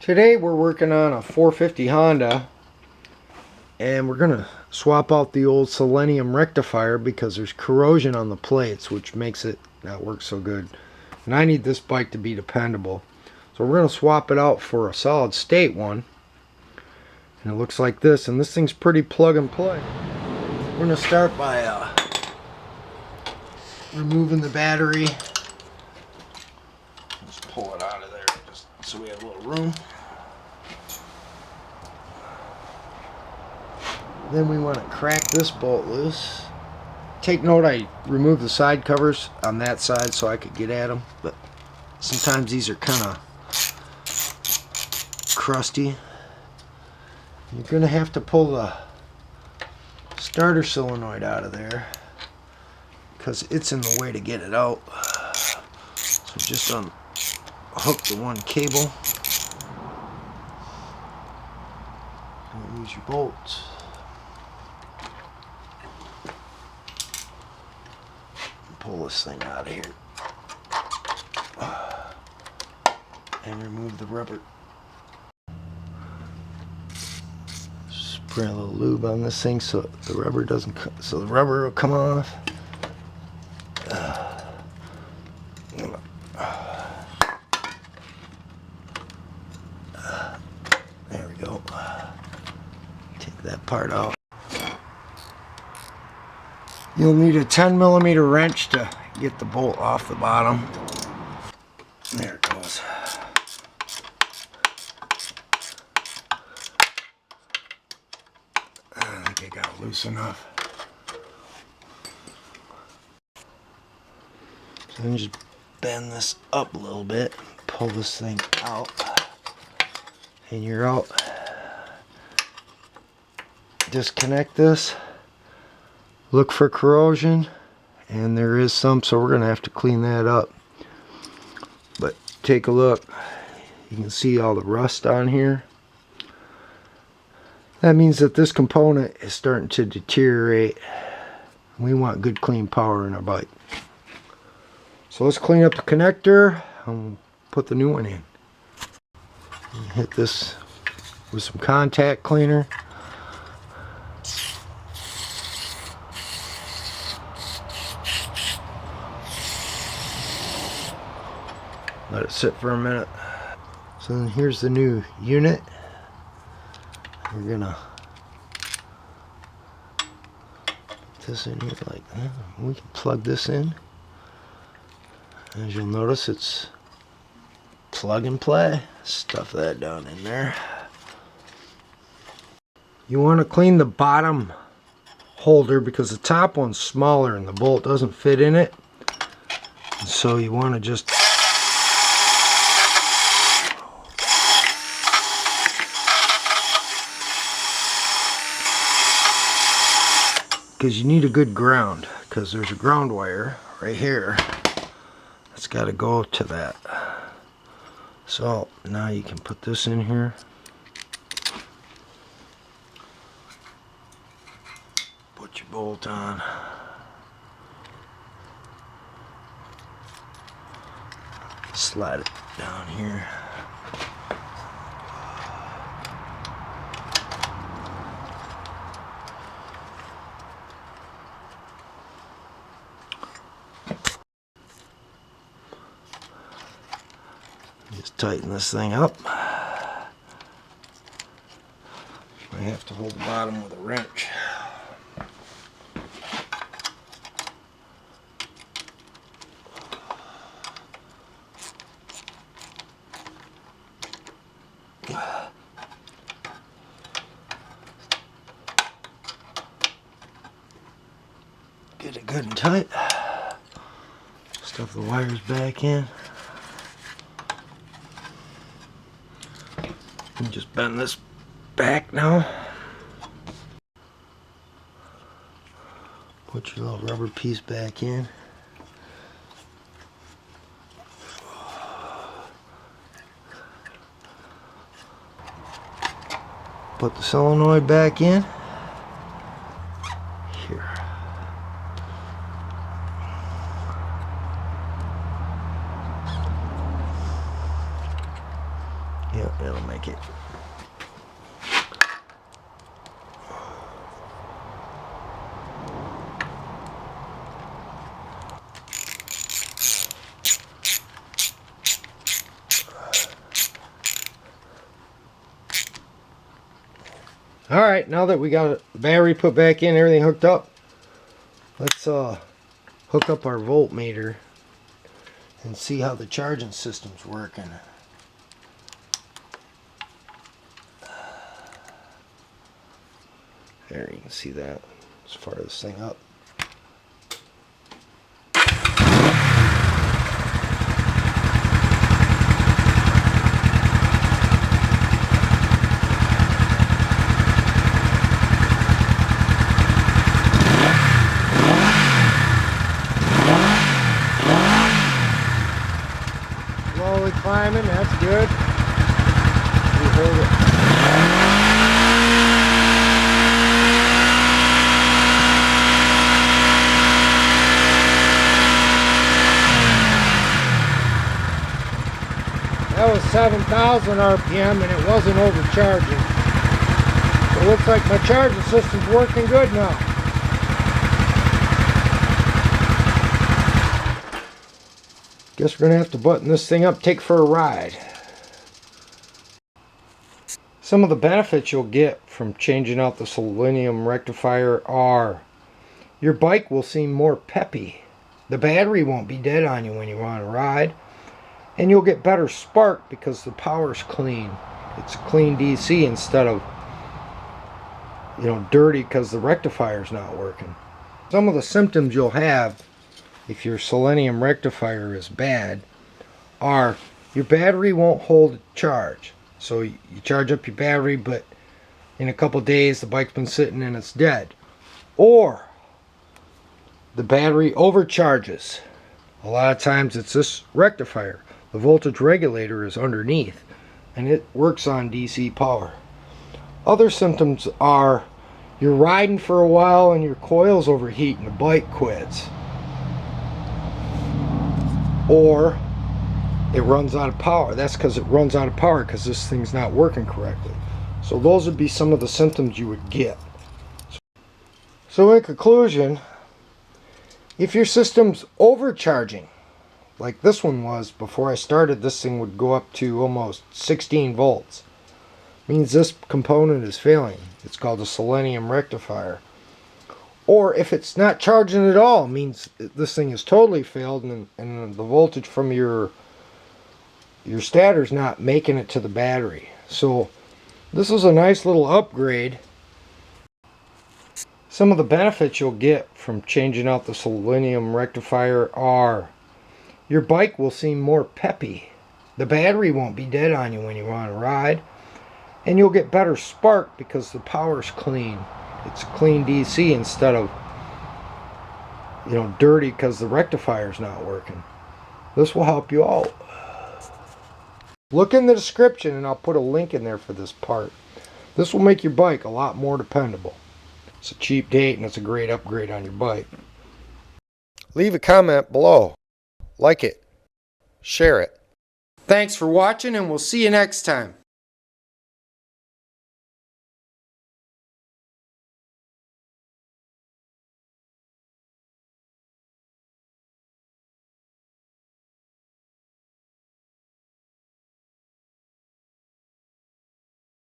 Today we're working on a 450 Honda, and we're gonna swap out the old selenium rectifier because there's corrosion on the plates, which makes it not work so good. And I need this bike to be dependable, so we're gonna swap it out for a solid state one, and it looks like this. And this thing's pretty plug and play. We're gonna start by removing the battery. Let's pull it out of there just so we have a little room. Then we want to crack this bolt loose. Take note, I removed the side covers on that side so I could get at them, but sometimes these are kind of crusty. You're going to have to pull the starter solenoid out of there because it's in the way to get it out. So just unhook the one cable. And use your bolts. Pull this thing out of here and remove the rubber. Spray a little lube on this thing so the rubber doesn't, so the rubber will come off. There we go. Take that part out. You'll need a 10mm wrench to get the bolt off the bottom. There it goes. I think I got it loose enough. So then just bend this up a little bit, pull this thing out, and you're out. Disconnect this. Look for corrosion, and there is some, so we're gonna have to clean that up. But take a look, you can see all the rust on here. That means that this component is starting to deteriorate. We want good clean power in our bike. So let's clean up the connector and put the new one in. Hit this with some contact cleaner. Let it sit for a minute. So then here's the new unit. We're gonna put this in here like that. We can plug this in. As you'll notice, it's plug and play. Stuff that down in there. You want to clean the bottom holder because the top one's smaller and the bolt doesn't fit in it. And so you want to just because you need a good ground, because there's a ground wire right here that's got to go to that. So now you can put this in here. Put your bolt on. Slide it down here. Just tighten this thing up. I have to hold the bottom with a wrench. Get it good and tight. Stuff the wires back in. And just bend this back now. Put your little rubber piece back in. Put the solenoid back in. Here. Yeah, it'll make it. Alright, now that we got the battery put back in, everything hooked up, let's hook up our voltmeter and see how the charging system's working. There, you can see that. Let's fire this thing up. Slowly climbing, that's good. We hold it. That was 7,000 RPM and it wasn't overcharging. So it looks like my charging system's working good now. Guess we're going to have to button this thing up, take for a ride. Some of the benefits you'll get from changing out the selenium rectifier are: your bike will seem more peppy. The battery won't be dead on you when you want to ride. And you'll get better spark because the power's clean. It's a clean DC instead of, dirty because the rectifier's not working. Some of the symptoms you'll have if your selenium rectifier is bad are your battery won't hold a charge. So you charge up your battery, but in a couple days the bike's been sitting and it's dead. Or the battery overcharges. A lot of times it's this rectifier. The voltage regulator is underneath and it works on DC power. Other symptoms are you're riding for a while and your coils overheat and the bike quits. Or it runs out of power. That's because it runs out of power because this thing's not working correctly. So those would be some of the symptoms you would get. So in conclusion, if your system's overcharging, like this one was before I started, this thing would go up to almost 16 volts. Means this component is failing. It's called a selenium rectifier. Or if it's not charging at all, means this thing is totally failed and the voltage from your stator's not making it to the battery. So this is a nice little upgrade. Some of the benefits you'll get from changing out the selenium rectifier are: your bike will seem more peppy. The battery won't be dead on you when you want to ride. And you'll get better spark because the power's clean. It's a clean DC instead of, dirty because the rectifier's not working. This will help you out. Look in the description and I'll put a link in there for this part. This will make your bike a lot more dependable. It's a cheap date and it's a great upgrade on your bike. Leave a comment below. Like it. Share it. Thanks for watching and we'll see you next time.